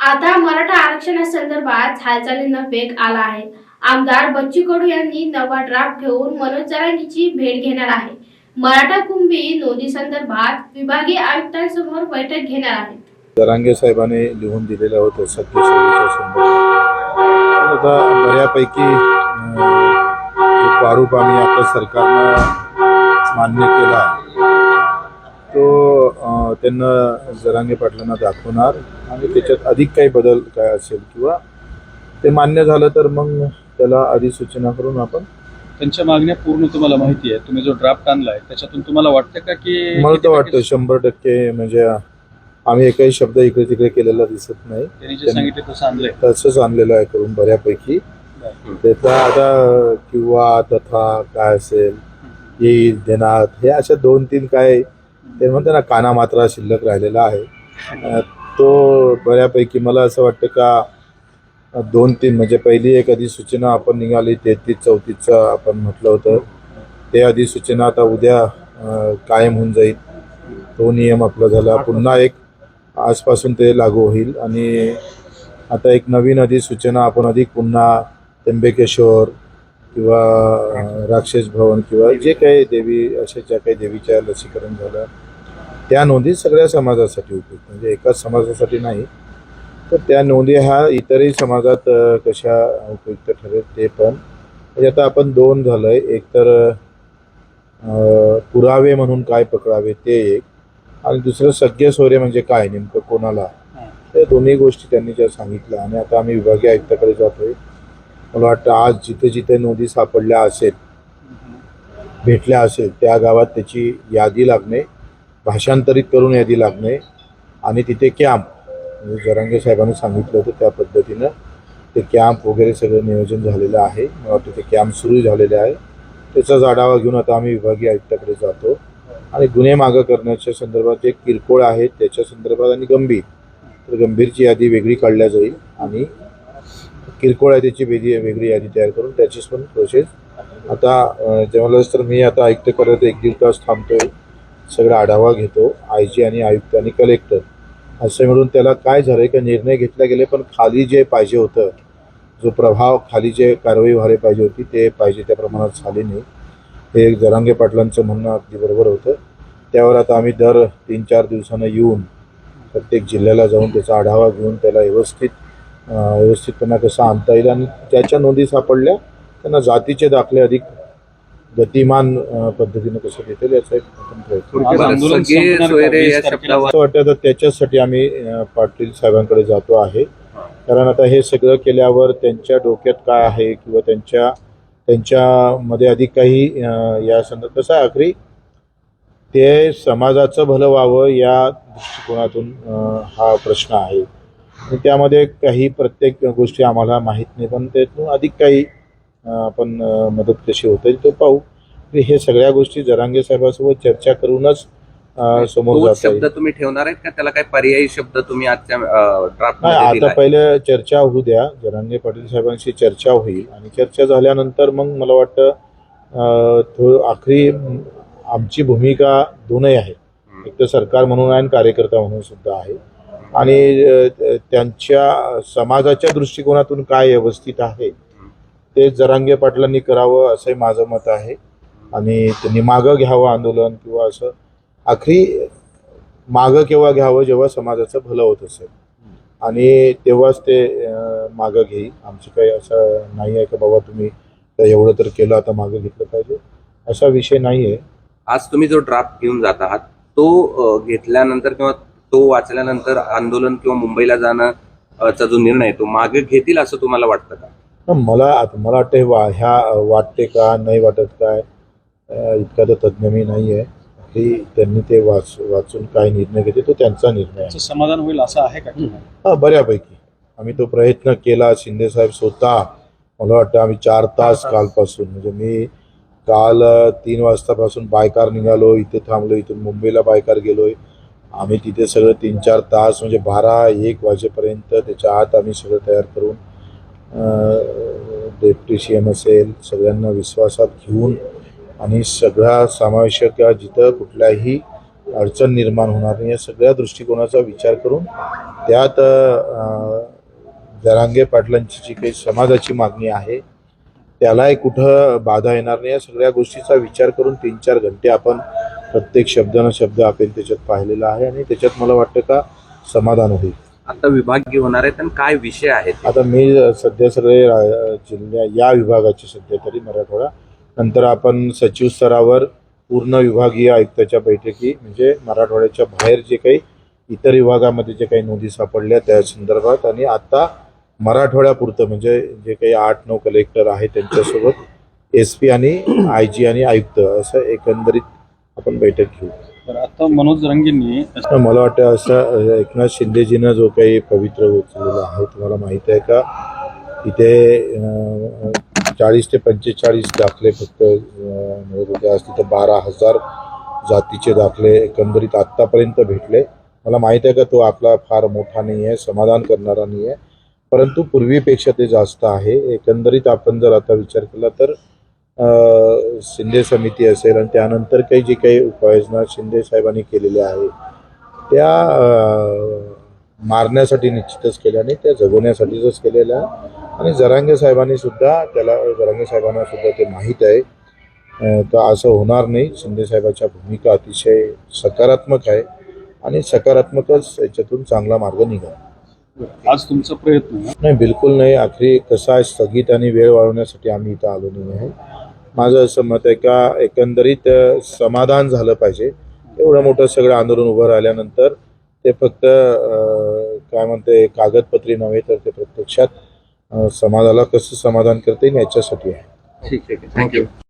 आता मराठा आरक्षणासंदर्भात हालचालींना वेग आला आहे. आमदार बच्चू कडू यांनी नवा ड्राफ्ट घेऊन मनोज जरांगेची भेट घेणार आहे. मराठा कुणबी नोंदीसंदर्भात विभागीय आयुक्तांसमोर बैठक घेणार आहेत. जरांगे साहेबांनी लिहून दिलेलं होतं सत्तेच्या संदर्भात. आता बऱ्यापैकी जो प्रारूप आम्ही आपल्या सरकारनं मान्य केला तो त्यांना जरांगे पाटलांना दाखवणार आणि त्याच्यात अधिक काही बदल काय असेल किंवा ते मान्य झालं तर मग त्याला अधिसूचना करून आपण त्यांच्या मागण्या पूर्ण तुम्हाला माहिती आहे. तुम्ही जो ड्राफ्ट आणलाय त्याच्यातून तुम्हाला वाटतं का की मला तर वाटतं 100% म्हणजे आम्ही एकही शब्द इकडे तिकडे केलेला दिसत नाही. त्यांनी जे सांगितलं तसं आणलंय तसंच आणलेलं आहे करून बऱ्यापैकी. त्याचा आता किंवा तथा काय असेल येईल देणार हे अशा 2-3 काय ते म्हणते ना काना मात्रा शिल्लक राहिलेला आहे. तो बऱ्यापैकी मला असं वाटतं का 2-3 म्हणजे पहिली एक अधिसूचना आपण निघाली 33-34 आपण म्हटलं होतं ते अधिसूचना आता उद्या कायम होऊन जाईल. तो नियम आपला झाला. पुन्हा एक आजपासून ते लागू होईल आणि आता एक नवीन अधिसूचना आपण अधिक पुन्हा त्र्यंबकेश्वर किंवा राक्षस भवन किंवा जे काही देवी अशा ज्या काही देवीच्या लसीकरण झालं त्या नोंदी सगळ्या समाजासाठी उपयुक्त म्हणजे एकाच समाजासाठी नाही तर त्या नोंदी ह्या इतरही समाजात कशा उपयुक्त ठरेल ते पण म्हणजे आता आपण 2 झालंय. एक तर पुरावे म्हणून काय पकडावे ते एक आणि दुसरं सगळे सोयरे म्हणजे काय नेमकं कोणाला ते दोन्ही गोष्टी त्यांनी ज्या सांगितल्या आणि आता आम्ही विभागीय आयुक्ताकडे जातोय. मला वाटतं आज जिथे जिथे नोंदी सापडल्या असेल भेटल्या असेल त्या गावात त्याची यादी लागणे भाषांतरित करून यादी लागणे आणि तिथे कॅम्प म्हणजे जरांगे साहेबांनी सांगितलं होतं त्या पद्धतीनं ते कॅम्प वगैरे सगळं नियोजन झालेलं आहे. मला वाटतं ते कॅम्प सुरू झालेले आहे. त्याचाच आढावा घेऊन आता आम्ही विभागीय आयुक्ताकडे जातो आणि गुन्हे मागं करण्याच्या संदर्भात जे किरकोळ आहेत त्याच्या संदर्भात आणि गंभीर तर गंभीरची यादी वेगळी काढल्या जाईल आणि किरकोळ आहे त्याची वेगळी यादी तयार करून त्याचीच पण प्रोसेस आता जेव्हा तर मी आता आयुक्त करत 1-1.5 तास थांबतोय सगळा आढावा घेतो. IG आणि आयुक्त आणि कलेक्टर असं मिळून त्याला काय झालंय का निर्णय घेतला गेले पण खाली जे पाहिजे होतं जो प्रभाव खाली जे कारवाई व्हायला पाहिजे होती ते पाहिजे त्या प्रमाणात झाली नाही. हे जरांगे पाटलांचं म्हणणं अगदी बरोबर होतं. त्यावर आता आम्ही दर 3-4 दिवसानं येऊन प्रत्येक जिल्ह्याला जाऊन त्याचा आढावा घेऊन त्याला व्यवस्थितपणा कसा आणता येईल आणि त्याच्या नोंदी सापडल्या त्यांना जातीचे दाखले अधिक गतिमान पद्धतीनं कसं देता येईल याचा एक प्रयत्न वाटतं. तर त्याच्यासाठी आम्ही पाटील साहेबांकडे जातो आहे कारण आता हे सगळं केल्यावर त्यांच्या डोक्यात काय आहे किंवा त्यांच्यामध्ये अधिक काही या संदर्भात कसं आहे आखरी ते समाजाचं भलं व्हावं या दृष्टिकोनातून हा प्रश्न आहे आणि त्यामध्ये काही प्रत्येक गोष्टी आम्हाला माहीत नाही पण त्यातून अधिक काही आपण मदत कशी होता येईल तो पाहू. हे सगळ्या गोष्टी जरांगे साहेबांसोबत चर्चा करूनच समोर जात शब्द तुम्ही ठेवणार आहेत का त्याला काही पर्यायी शब्द तुम्ही आजच्या ड्राफ्ट आता पहिले चर्चा होऊ द्या. जरांगे पाटील साहेबांशी चर्चा होईल आणि चर्चा झाल्यानंतर मग मला वाटतं आखरी आमची भूमिका दोनही आहे. एक तर सरकार म्हणून आहे आणि कार्यकर्ता म्हणून सुद्धा आहे आणि त्यांच्या समाजाच्या दृष्टिकोनातून काय व्यवस्थित आहे ते जरांगे पाटलांनी करावं असंही माझं मत आहे आणि त्यांनी मागं घ्यावं आंदोलन किंवा असं आखरी मागं केव्हा घ्यावं जेव्हा समाजाचं भलं होत असेल आणि तेव्हाच ते मागं घेईल. आमचं काही असं नाही आहे की बाबा तुम्ही एवढं तर केलं आता मागं घेतलं पाहिजे असा विषय नाही आहे. आज तुम्ही जो ड्राफ्ट घेऊन जात आहात तो घेतल्यानंतर किंवा तो वाचल्यानंतर आंदोलन किंवा मुंबईला जाण्याचा जो निर्णय तो मागे घेतील असं तुम्हाला वाटतं का? मला वाटतं ह्या वाटते का नाही वाटत काय इतका तर तज्ज्ञ मी नाही आहे की त्यांनी ते वाचून काय निर्णय घेते तो त्यांचा निर्णय आहे. समाधान होईल असं आहे का? हां बऱ्यापैकी आम्ही तो प्रयत्न केला. शिंदेसाहेब स्वतः मला वाटतं आम्ही 4 तास कालपासून म्हणजे मी काल 3 वाजतापासून बायकार निघालो इथे थांबलो इथून मुंबईला बायकार गेलोय आम्ही तिथे सगळं 3-4 तास म्हणजे 12-1 वाजेपर्यंत त्याच्या आत आम्ही सगळं तयार करून डेप्युटी CM असेल सगळ्यांना विश्वासात घेऊन आणि सगळा समावेशक जिथं कुठल्याही अडचण निर्माण होणार नाही या सगळ्या दृष्टिकोनाचा विचार करून त्यात जरांगे पाटलांची जी काही समाजाची मागणी आहे त्यालाही कुठं बाधा येणार नाही या सगळ्या गोष्टीचा विचार करून 3-4 घंटे आपण प्रत्येक शब्द न शब्द आपण त्याच्यात पाहिलेला आहे आणि त्याच्यात मला वाटतं का समाधान होईल. आता विभागीय होणार आहेत आणि काय विषय आहेत? आता मी सध्या सगळे जिल्ह्या या विभागाचे सध्या तरी मराठवाडा, नंतर आपण सचिव स्तरावर पूर्ण विभागीय आयुक्ताच्या बैठकी म्हणजे मराठवाड्याच्या बाहेर जे काही इतर विभागामध्ये जे काही नोंदी सापडल्या त्या संदर्भात आणि आता मराठवाड्यापुरतं म्हणजे जे काही 8-9 कलेक्टर आहेत त्यांच्यासोबत SP आणि IG आणि आयुक्त असं एकंदरीत आपण बैठक घेऊ. तर आता मनोज जरांगेंनी मला वाटतं असं एकनाथ शिंदेजीनं जो काही पवित्र उचललेला आहे तुम्हाला माहीत आहे का, इथे 40 ते 45 दाखले फक्त मिळत होते. आज तिथं 12,000 जातीचे दाखले एकंदरीत आत्तापर्यंत भेटले. मला माहीत आहे का तो आकडा फार मोठा नाही आहे, समाधान करणारा नाही आहे, परंतु पूर्वीपेक्षा ते जास्त आहे. एकंदरीत आपण जर आता विचार केला तर शिंदे समिती असेल आणि त्यानंतर काही जे काही उपाययोजना शिंदे साहेबांनी केलेल्या आहे त्या मारण्यासाठी निश्चितच केल्या नाही, त्या जगवण्यासाठीच केलेल्या आहे. आणि जरांगे साहेबांनी सुद्धा जरांगे साहेबांना सुद्धा ते माहीत आहे तर असं होणार नाही. शिंदे साहेबांच्या भूमिका अतिशय सकारात्मक आहे आणि सकारात्मकच याच्यातून चांगला मार्ग निघाला. आज तुमचा प्रयत्न आहे? नाही, बिलकुल नाही. आखरी कसं आहे, स्थगित आणि वेळ वाढवण्यासाठी आम्ही इथं आलो नाही आहे. माझं असं मत आहे का एकंदरीत समाधान झालं पाहिजे. एवढं मोठं सगळं आंदोलन उभं राहिल्यानंतर ते फक्त काय म्हणते कागदपत्री नव्हे तर ते प्रत्यक्षात समाजाला कसं समाधान करता येईल याच्यासाठी आहे. ठीक आहे, थँक्यू.